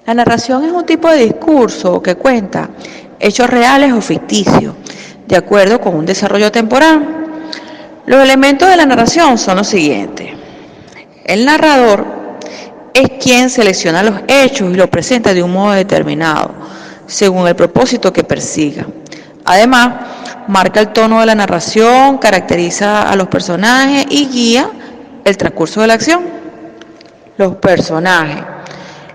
La narración es un tipo de discurso que cuenta hechos reales o ficticios, de acuerdo con un desarrollo temporal. Los elementos de la narración son los siguientes. El narrador es quien selecciona los hechos y los presenta de un modo determinado, según el propósito que persiga. Además, marca el tono de la narración, caracteriza a los personajes y guía el transcurso de la acción. Los personajes.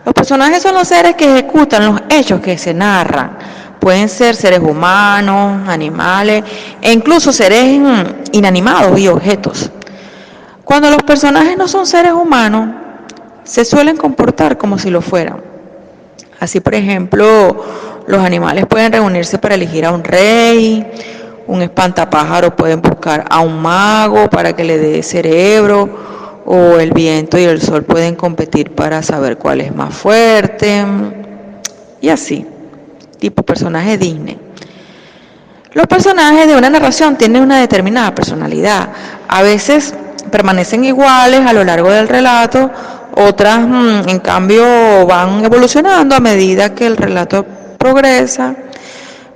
Los personajes son los seres que ejecutan los hechos que se narran. Pueden ser seres humanos, animales e incluso seres inanimados y objetos. Cuando los personajes no son seres humanos, se suelen comportar como si lo fueran. Así, por ejemplo, los animales pueden reunirse para elegir a un rey, un espantapájaro pueden buscar a un mago para que le dé cerebro, o el viento y el sol pueden competir para saber cuál es más fuerte, y así, tipo personaje Disney. Los personajes de una narración tienen una determinada personalidad, a veces permanecen iguales a lo largo del relato, otras en cambio van evolucionando a medida que el relato progresa,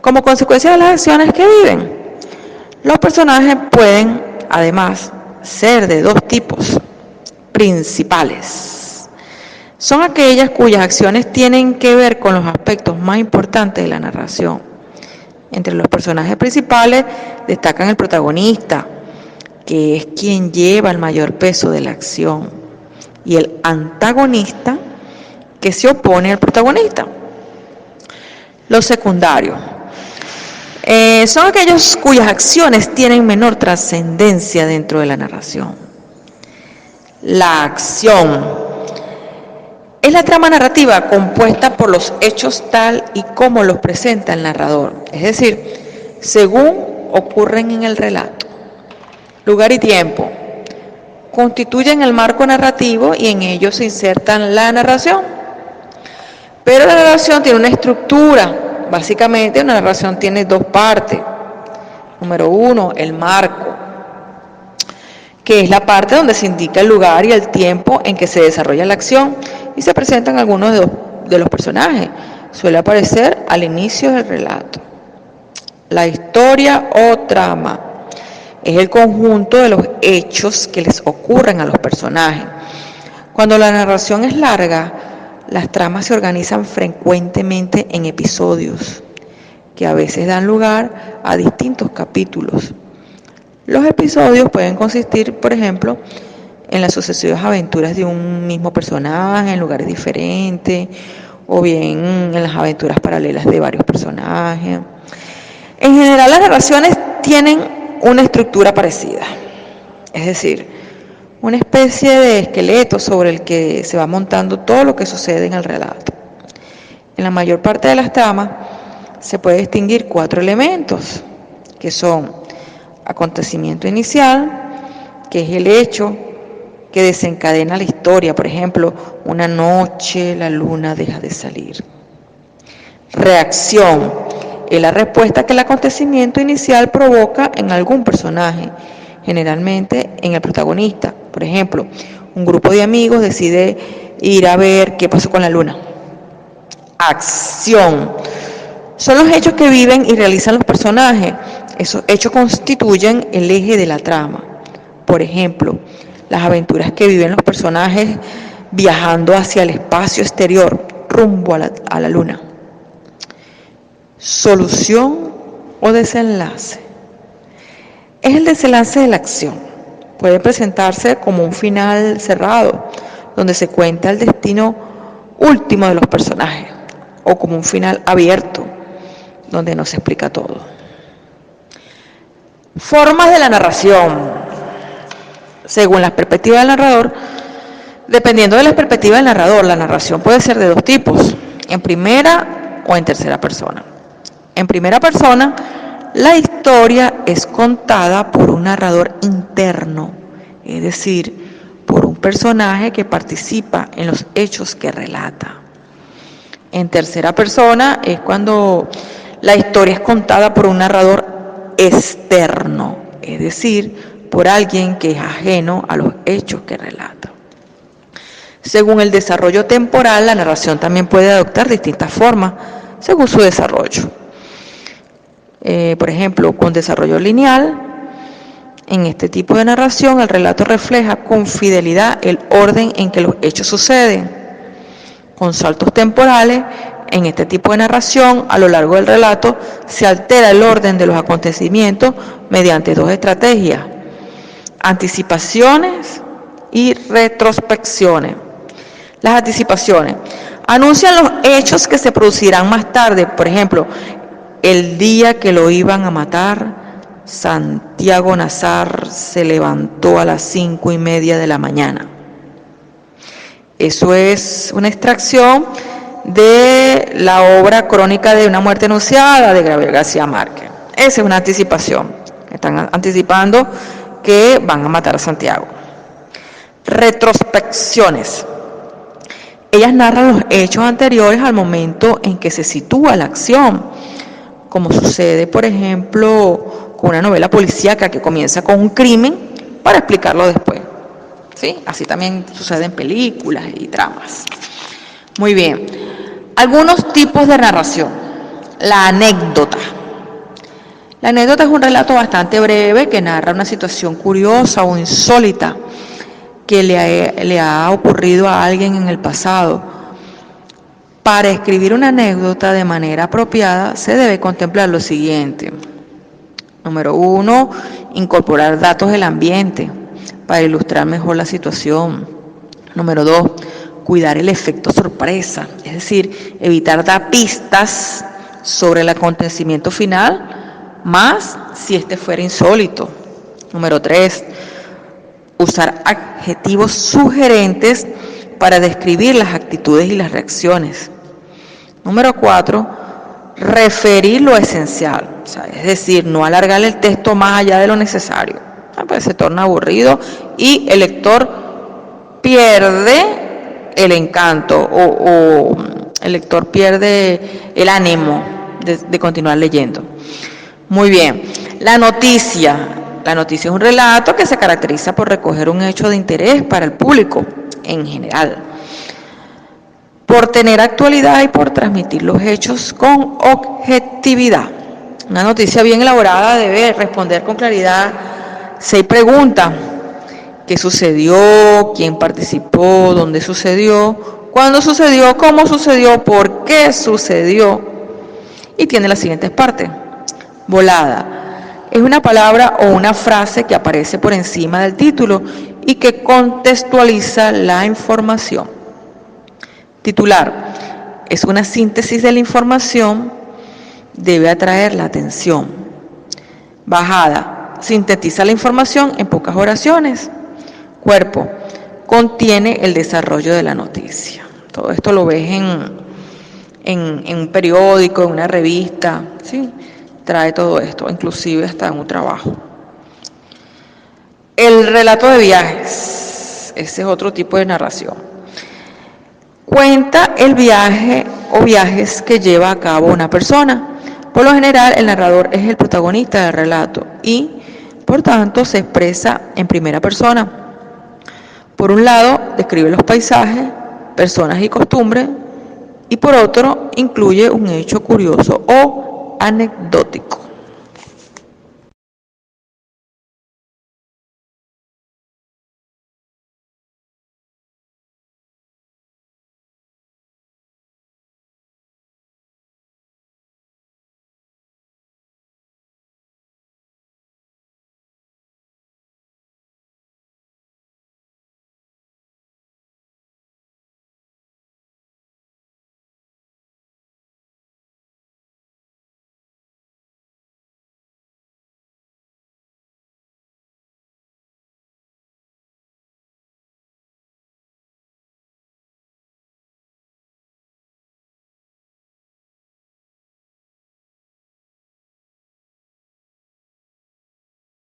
como consecuencia de las acciones que viven. Los personajes pueden, además, ser de dos tipos principales. Son aquellas cuyas acciones tienen que ver con los aspectos más importantes de la narración. Entre los personajes principales destacan el protagonista, que es quien lleva el mayor peso de la acción, y el antagonista, que se opone al protagonista. Los secundarios son aquellos cuyas acciones tienen menor trascendencia dentro de la narración. La acción es la trama narrativa compuesta por los hechos tal y como los presenta el narrador, es decir, según ocurren en el relato. Lugar y tiempo constituyen el marco narrativo y en ellos se insertan la narración. Pero la narración tiene una estructura. Básicamente una narración tiene dos partes. Número uno, el marco, que es la parte donde se indica el lugar y el tiempo en que se desarrolla la acción y se presentan algunos de los personajes. Suele aparecer al inicio del relato. La historia o trama es el conjunto de los hechos que les ocurren a los personajes. Cuando la narración es larga, las tramas se organizan frecuentemente en episodios, que a veces dan lugar a distintos capítulos. Los episodios pueden consistir, por ejemplo, en las sucesivas aventuras de un mismo personaje en lugares diferentes, o bien en las aventuras paralelas de varios personajes. En general, las narraciones tienen una estructura parecida, es decir, una especie de esqueleto sobre el que se va montando todo lo que sucede en el relato. En la mayor parte de las tramas se puede distinguir 4 elementos, que son acontecimiento inicial, que es el hecho que desencadena la historia, por ejemplo, una noche la luna deja de salir. Reacción es la respuesta que el acontecimiento inicial provoca en algún personaje, generalmente en el protagonista. Por ejemplo, un grupo de amigos decide ir a ver qué pasó con la luna. Acción son los hechos que viven y realizan los personajes. Esos hechos constituyen el eje de la trama. Por ejemplo, las aventuras que viven los personajes viajando hacia el espacio exterior, rumbo a la luna. Solución o desenlace. Es el desenlace de la acción. Puede presentarse como un final cerrado, donde se cuenta el destino último de los personajes, o como un final abierto, donde no se explica todo. Formas de la narración. Según la perspectiva del narrador, dependiendo de la perspectiva del narrador, la narración puede ser de dos tipos, en primera o en tercera persona. En primera persona, la historia es contada por un narrador interno, es decir, por un personaje que participa en los hechos que relata. En tercera persona es cuando la historia es contada por un narrador externo, es decir, por alguien que es ajeno a los hechos que relata. Según el desarrollo temporal, la narración también puede adoptar distintas formas según su desarrollo. Por ejemplo, con desarrollo lineal, en este tipo de narración, el relato refleja con fidelidad el orden en que los hechos suceden. Con saltos temporales, en este tipo de narración, a lo largo del relato, se altera el orden de los acontecimientos mediante dos estrategias: anticipaciones y retrospecciones. Las anticipaciones anuncian los hechos que se producirán más tarde. Por ejemplo, el día que lo iban a matar, Santiago Nazar se levantó a las 5:30 de la mañana. Eso es una extracción de la obra Crónica de una muerte anunciada de Gabriel García Márquez. Esa es una anticipación. Están anticipando que van a matar a Santiago. Retrospecciones. Ellas narran los hechos anteriores al momento en que se sitúa la acción, como sucede, por ejemplo, con una novela policíaca que comienza con un crimen para explicarlo después. ¿Sí? Así también sucede en películas y tramas. Muy bien. Algunos tipos de narración. La anécdota. La anécdota es un relato bastante breve que narra una situación curiosa o insólita que le ha ocurrido a alguien en el pasado. Para escribir una anécdota de manera apropiada se debe contemplar lo siguiente. Número 1, incorporar datos del ambiente para ilustrar mejor la situación. Número 2, cuidar el efecto sorpresa, es decir, evitar dar pistas sobre el acontecimiento final, más si este fuera insólito. Número 3, usar adjetivos sugerentes para describir las actitudes y las reacciones. Número 4, referir lo esencial, es decir, no alargar el texto más allá de lo necesario, pues se torna aburrido y el lector pierde el encanto o el lector pierde el ánimo de continuar leyendo. Muy bien, la noticia. La noticia es un relato que se caracteriza por recoger un hecho de interés para el público en general, por tener actualidad y por transmitir los hechos con objetividad. Una noticia bien elaborada debe responder con claridad 6 preguntas: ¿qué sucedió? ¿Quién participó? ¿Dónde sucedió? ¿Cuándo sucedió? ¿Cómo sucedió? ¿Por qué sucedió? Y tiene las siguientes partes. Volada. Es una palabra o una frase que aparece por encima del título y que contextualiza la información. Titular. Es una síntesis de la información, debe atraer la atención. Bajada. Sintetiza la información en pocas oraciones. Cuerpo. Contiene el desarrollo de la noticia. Todo esto lo ves en un periódico, en una revista, ¿sí? Trae todo esto, inclusive hasta en un trabajo. El relato de viajes, ese es otro tipo de narración. Cuenta el viaje o viajes que lleva a cabo una persona. Por lo general, el narrador es el protagonista del relato y, por tanto, se expresa en primera persona. Por un lado, describe los paisajes, personas y costumbres, y por otro, incluye un hecho curioso o anecdótico.